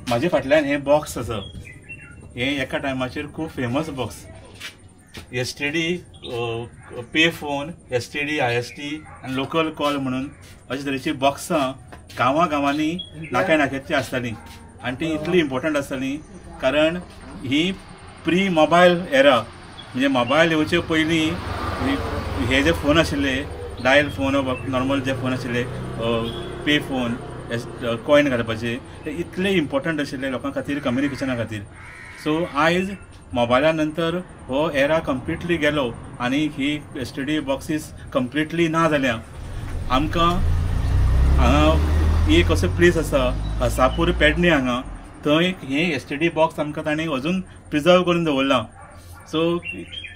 म्हाजे फाटल्यान हे बॉक्स आसा, हे एका टायमाचेर खूब फेमस बॉक्स. एसटीडी पे फोन, एसटीडी IST आनी लोकल कॉल म्हणून अशे तरेची बॉक्सां गांवांनी नाक्याची आसतालीं. आनी ती इतली इम्पॉर्टंट आसतालीं कारण ही प्री मोबायल एरा, म्हणजे मोबायल येवचे पयलीं हे जे फोन आशिल्ले डायल फोन नॉर्मल जे फोन आशिल्ले पे फोन कॉइन घालपाचे ते इतले इम्पॉर्टंट आशिल्ले लोकां खातीर कम्युनिकेशना खातीर. सो आयज मोबायला नंतर हो एरा कंप्लिटली गेलो आनी ही एसटीडी बॉक्सीस कंप्लिटली ना जाल्या. आमकां हांगा एक असो प्लेस आसा हसापूर पेडणे, हांगा थंय हे एसटीडी बॉक्स आमकां ताणें अजून प्रिजर्व करून दवरला. सो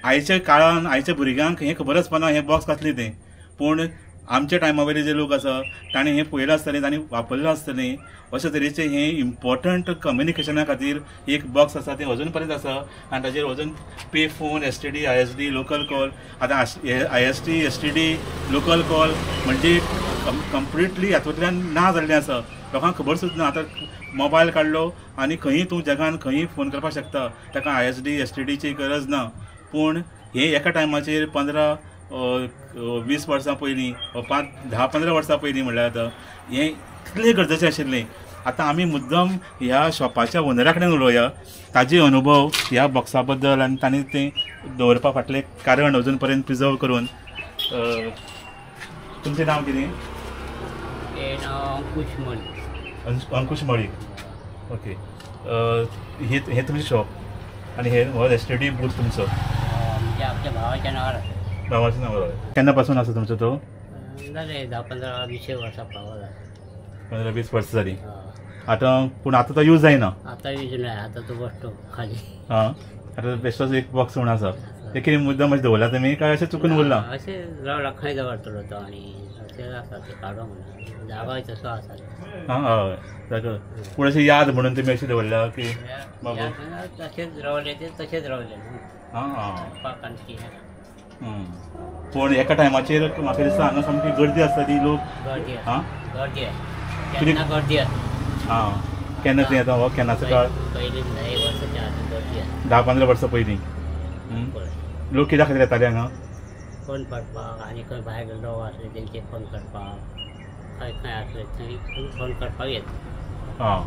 आयच्या काळान आयच्या भुरग्यांक हें खबर आसपाना हे बॉक्स कसले तें, पूण आमच्या टायमा वयले जे लोक आसा ताणें हें पळयलां आसतलें, तांणी वापरलें आसतलें. अशे तरेचें हें इम्पॉर्टंट कम्युनिकेशना खातीर एक बॉक्स आसा तें अजून पर्यंत आसा. आनी ताचेर अजून pay phone, STD ISD local call, आतां IST STD लोकल कॉल म्हणजे कंप्लिटली हातूंतल्यान ना जाल्लें आसा. लोकांक खबर सुद्दां ना. आतां मोबायल काडलो आनी खंयी तूं जगान खंयी फोन करपाक शकता, ताका ISD STDची गरज ना. पूण हे एका टायमाचेर 15-20 वर्सां पयलीं 10-15 वर्सां पयलीं म्हणल्यार आतां हें इतलें गरजेचें आशिल्लें. आतां आमी मुद्दम ह्या शॉपाच्या ओनरा कडेन उलोवया, ताजे अनुभव ह्या बॉक्सा बद्दल आनी तांणी तें दवरपा फाटलें कारण अजून पर्यंत प्रिजर्व करून. तुमचें नांव कितें? अंकुश मळीक. ओके. हे तुमचें शॉप आनी हे हो एसटीडी बूथ तुमचो? आमच्या भावाच्या नावावर. भावाच्या नावावर. केन्ना पासून आसा तुमचो तो? जाले 10-15-20 वर्सां पावला. 15-20 वर्सां जालीं. आतां पूण आतां तो यूज जायना? आतां यूज ना, आतां तो बसतो खाली. हां. आतां बेश्टोच एक बॉक्स म्हणून आसा. ते कितें मुद्दम अशें दवरला तुमी काय अशें चुकून उरलां? अशें रावला खंय दवरतलो तो आनी अशें आसा ते काडो म्हणून जागोय तसो आसा. हां हय ताका. पूण अशें याद म्हणून तुमी अशें दवरल्या की बाबा तशेंच रावले ते तशेंच रावले. पूण एका टायमाचेर म्हाका दिसता हांगा सामकी गर्दी आसता ती लोक. गर्दी हां गर्दी केन्ना गर्दी आसता. हां केन्ना तें येता हो केन्नाचो काळ? पयलीं 10 वर्सांच्या आदी गर्दी आसता. 10-15 वर्सां पयलीं लोक कित्या खातीर येताले हांगा? फोन करपाक आनी खंय भायर लोक आसले तेंचे फोन करपाक, खंय खंय आसले थंय फोन करपाक येता. हां.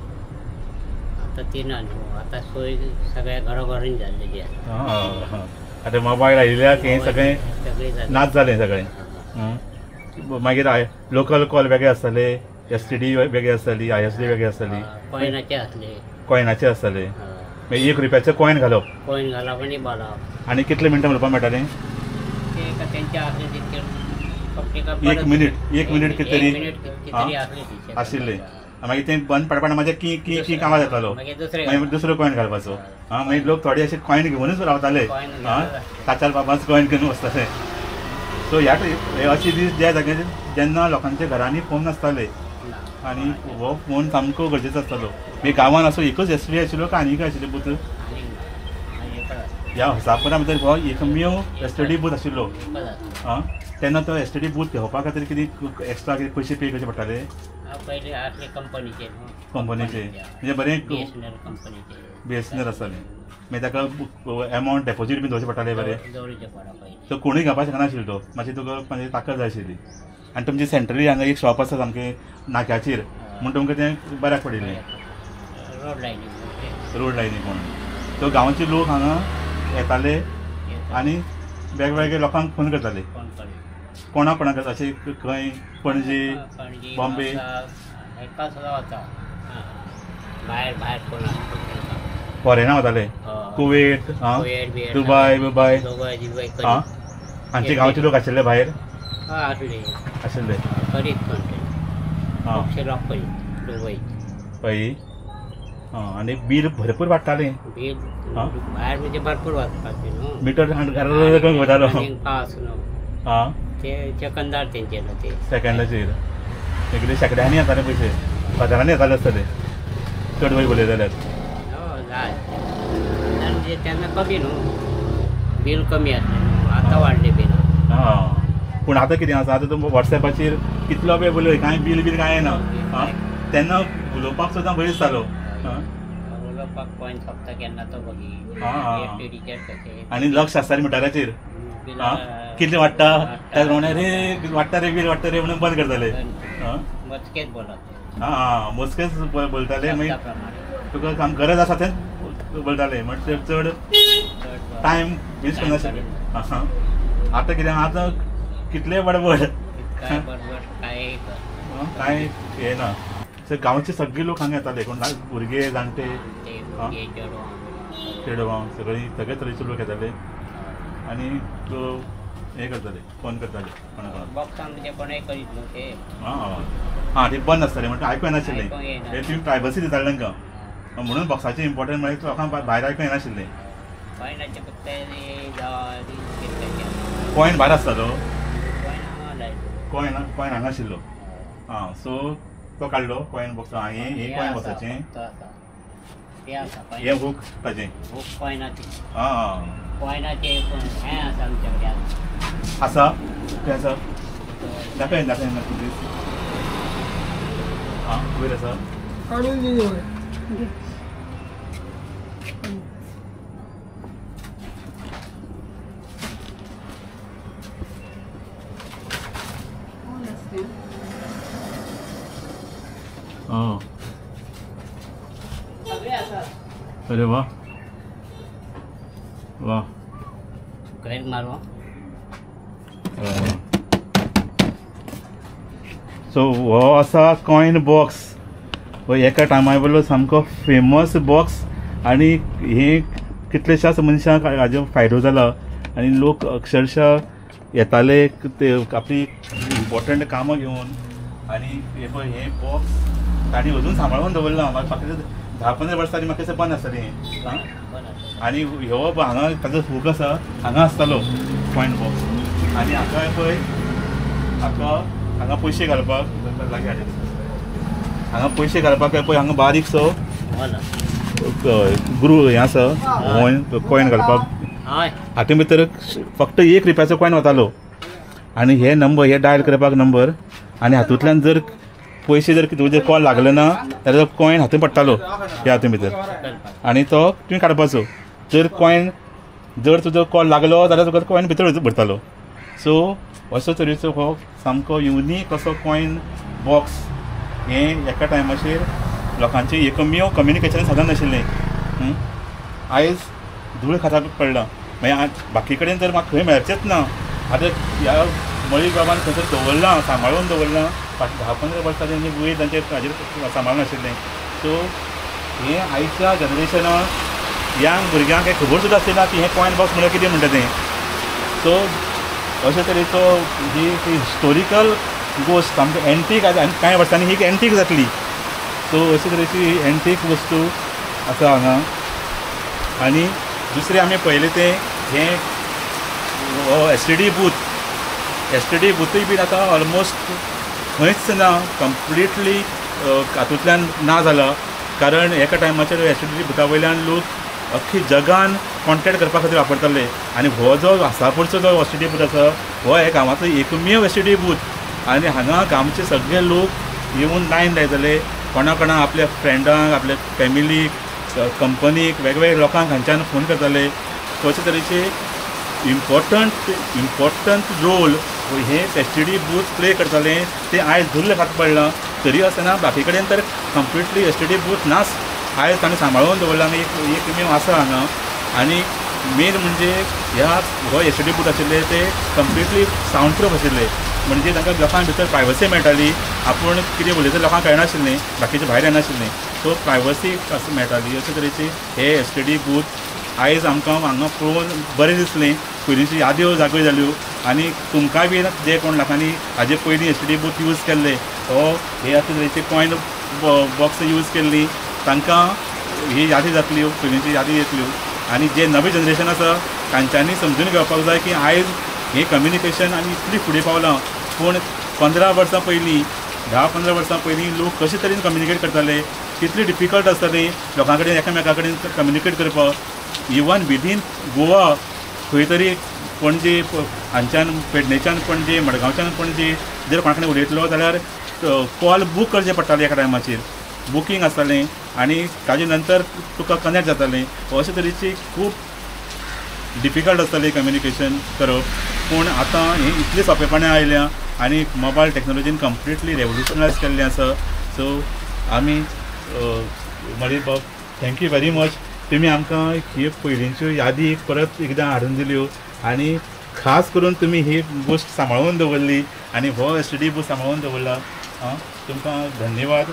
आतां ती ना न्हू, आतां सोय सगळ्या घरोघरीन जाल्लेली आसा. हां. आतां मोबायल आयिल्ल्याक हें सगळें नाच जालें सगळें. मागीर लोकल कॉल वेगळे आसताले, STD वेगळी आसताली, ISD वेगळी आसताली, कॉयनाचे आसले. कॉयनाचे आसताले. मागीर 1 रुपयाचें कॉयन घालप. कॉयन घालप आनी बोलावप. आनी कितले मिनटां उलोवपाक मेळटालें? ते तेंचे आसले तितके 1 मिनीट कितें तरी आशिल्लें. मागीर तें बंद पडपाना मागीर की आवाज येतालो. मागीर दुसरो कॉयन घालपाचो. हां. मागीर लोक थोडे अशे कॉयन घेवनूच रावताले. हां. काचाल बाबाच कॉयन घेवन वचताले. सो ह्या अशे दीस ज्या जाग्यार जेन्ना लोकांच्या घरांनी फोन नासताले आनी हो फोन सामको गरजेचो आसतालो. मागीर गांवांत असो एकच STD आशिल्लो काय आनी काय आशिल्ले बूथ? ह्या हसापुरा भितर हो एकमेव STD बूथ आशिल्लो. हां. तेन्ना तो STD बूथ घेवपा खातीर कितें एक्स्ट्रा कितें पयशे पे करचे पडटाले? पयलीं आसले कंपनीचे. म्हणजे बरें BSNL आसतालें. मागीर ताका एमावंट डेपोजीट बी दवरचें पडटालें बरें. सो कोणूय घेवपाक शकनाशिल्लो तो. मातशी तुका म्हणजे ताकद जाय आशिल्ली. आनी तुमचे सेंट्रली हांगा एक शॉप आसा सामकें नाक्याचेर म्हूण तुमकां तें बऱ्याक पडिल्लें. रोड लायनीक म्हणून. सो गांवचे लोक हांगा येताले आनी वेगवेगळे लोकांक फोन करताले. कोणाक कोणाक अशें खंय पणजे, बॉम्बे फॉरेना वताले, कुवेट, दुबय बिबाय. हां. आमचे गांवचे लोक आशिल्ले भायर? आशिल्ले. पळय. हां. आनी बील भरपूर वाडटालें. भायर म्हणजे भरपूर वाचपाचें न्हू. मिटर करून वतालो. हां. ते सेकंदार तेंचे ना ते. सेकंदाचेर. कितें शेकड्यांनी येताले पयशे, बाजारांनी येताले आसतले चड वयर उलयत जाल्यार. म्हणजे तेन्ना कमी न्हू, बील कमी आसलें. आतां वाडलें बील. हां. पूण आतां कितें आसा, आतां तूं वॉट्सॅपाचेर कितलो वेळ उलय कांय बील कांय येना. हां. तेन्ना उलोवपाक सुद्दां बरें दिसतालो. उलोवपाक कॉइन सोंपता केन्ना तो बगी एसटीडीचेर कशें आनी लक्ष आसतालें मिटराचेर कितलें वाडटा त्या प्रमाणे रे वाडटा रे बील वाडटा रे म्हणून बंद करताले मजकेच बोलप मोजकेच बोलताले मागीर तुका काम गरज आसा तें बोलताले म्हणजे चड टायम वेस्ट करनाशिल्ले आतां कितें आतां कितले बडबड कांय हें ना गांवचे सगळे लोक हांगा येताले कोण भुरगे जाणटे चेडवां सगळीं सगळे तरेचे लोक येताले आनी हें करताले फोन करताले हां ते बंद आसतालें म्हणटा आयकूं येनाशिल्लें हे तुमी प्रायवसी दिताले तांकां म्हणून बॉक्साचें इम्पोर्टंट म्हळ्यार लोकांक भायर आयकूं येनाशिल्लें कॉइन भायर आसतालो कॉइन हांगा आशिल्लो सो तो काडलो कॉइन बॉक्स हे कॉइन बॉक्साचें हे हूक ताचें आसा तें आसा दाखय प्लीज वयर आसा अरे वाह वाह करेक्ट मारो सो हो आसा कॉइन बॉक्स हो एका टायमा वयलो सामको फेमस बॉक्स आनी हे कितलेशाच मनशांक हाजो फायदो जाला आनी लोक अक्षरशः येताले ते आपली इम्पॉर्टंट कामां घेवन आनी हे पळय हे बॉक्स ताणी अजून सांबाळून दवरला म्हाका 10-15 वर्सां जालीं म्हाका बंद आसतालें आनी ह्यो हांगा ताजो हूक आसा हांगा आसतालो कॉइन बॉक्स आनी हाका पळय हांगा पयशे घालपाक लागीं हांगा पयशे घालपाक पळय हांगा बारीकसो गुरू हें आसा कॉइन घालपाक हातूंत भितर फक्त ₹1 कॉइन वतालो आनी हे नंबर हे डायल करपाक नंबर आनी हातूंतल्यान जर पयशे जर तुजे कॉल लागले ना जाल्यार कॉइन हातूंत पडटालो ह्या हातूंत भितर आनी तो तुवें काडपाचो जर तुजो कॉल लागलो जाल्यार तुका कॉइन भितर भरतालो सो अशे तरेचो हो सामको युनीक असो कॉइन बॉक्स हें एका टायमाचेर लोकांचें एकमेव कम्युनिकेशन साधन नाशिल्लें आयज धूळ खाताक पडला मागीर बाकी कडेन तर म्हाका खंय मेळचेंच ना आतां ह्या मळी बाबान खंयसर दवरलां सांबाळून दवरलां 10-15 वर्सां तेंची वयर तांचेर हाजेर सांबाळून नाशिल्लें सो हें आयच्या जनरेशनाक यंग भुरग्यांक हें खबर सुद्दां आसना की हें कॉइन बॉक्स म्हळ्यार कितें म्हणटा तें सो अशे तरेचो ही हिस्टोरिकल गोश्ट सामकी एंटीक आनी कांय वर्सांनी ही एंटीक जातली सो अशे तरेची एंटीक वस्तू आसा हांगा आनी दुसरें आमी पळयलें तें हें एसटीडी बुथूय बी आतां ऑलमोस्ट खंयच ना कंप्लिटली हातूंतल्यान ना जाला कारण एका टायमाचेर एसटीडी बुथा वयल्यान लोक अख्खी जगान कॉन्टेक्ट करपा खातीर वापरताले आनी हो जो आसापूरचो जो एसटीडी बूथ आसा हो हे गांवाचो एकमेव एसटीडी बूथ आनी हांगा गांवचे सगळे लोक येवन लायन लायताले कोणा आपल्या फ्रेंडांक आपल्या फॅमिलीक कंपनीक वेगवेगळ्या लोकांक हांच्यान फोन करताले अशे तरेचे इम्पॉर्टंट रोल हे एसटीडी बूथ प्ले करताले ते आयज धुल्ल खात पडलां तरी आसतना बाकी कडेन तर कंप्लिटली एसटीडी बूथ नाच आयज ताणें सांबाळून दवरला आनी एकमेव आसा हांगा आनी मेन म्हणजे हो एसटीडी बूथ आशिल्ले ते कंप्लिटली सावंड प्रूफ आशिल्ले म्हणजे तांकां लोकांक भितर प्रायवसी मेळटाली आपूण कितें उलयता लोकांक कळनाशिल्लें बाकीचे भायर येनाशिल्लें सो प्रायवसी मेळटाली अशे तरेचे हे एसटीडी बूथ आयज आमकां हांगा पळोवन बरें दिसलें पयलींच्यो याद्यो जागो जाल्यो आनी तुमकांय बी जे कोण लोकांनी हाजे पयलीं एसटीडी बूथ यूज केल्ले हे अशे तरेचे कॉइन बॉक्स यूज केल्ली तांकां ही यादी जातल्यो पयलींच्यो यादी येतल्यो आनी जे नवे जनरेशन आसा तांच्यांनी समजून घेवपाक जाय की आयज हें कम्युनिकेशन आनी इतली फुडें पावलां पूण 15 वर्सां पयलीं 10-15 वर्सां पयलीं लोक कशे तरेन कम्युनिकेट करताले कितली डिफिकल्ट आसताली लोकां कडेन एकामेका कडेन कम्युनिकेट करपाक इवन विदीन गोवा खंय तरी पणजे हांच्यान पेडणेच्यान पणजे मडगांवच्यान पणजे जर कोणा कडेन उलयतलो जाल्यार कॉल बूक करचें पडटालें एका टायमाचेर बुकींग आसतालें आनी ताजे नंतर तुका कनेक्ट जातालें अशे तरेची खूब डिफिकल्ट आसतालें कम्युनिकेशन करप. पूण आतां हें इतलें सोंपेपणां आयल्या आनी मोबायल टॅक्नोलॉजीन कंप्लिटली रेवल्युशनायज केल्लें आसा. सो आमी मळीर बाब थँक्यू वेरी मच. तुमी आमकां ही पयलींच्यो यादी परत एकदां हाडून दिल्यो आनी खास करून तुमी ही गोश्ट सांबाळून दवरली आनी हो STD बूक सांबाळून दवरला. तुमकां धन्यवाद.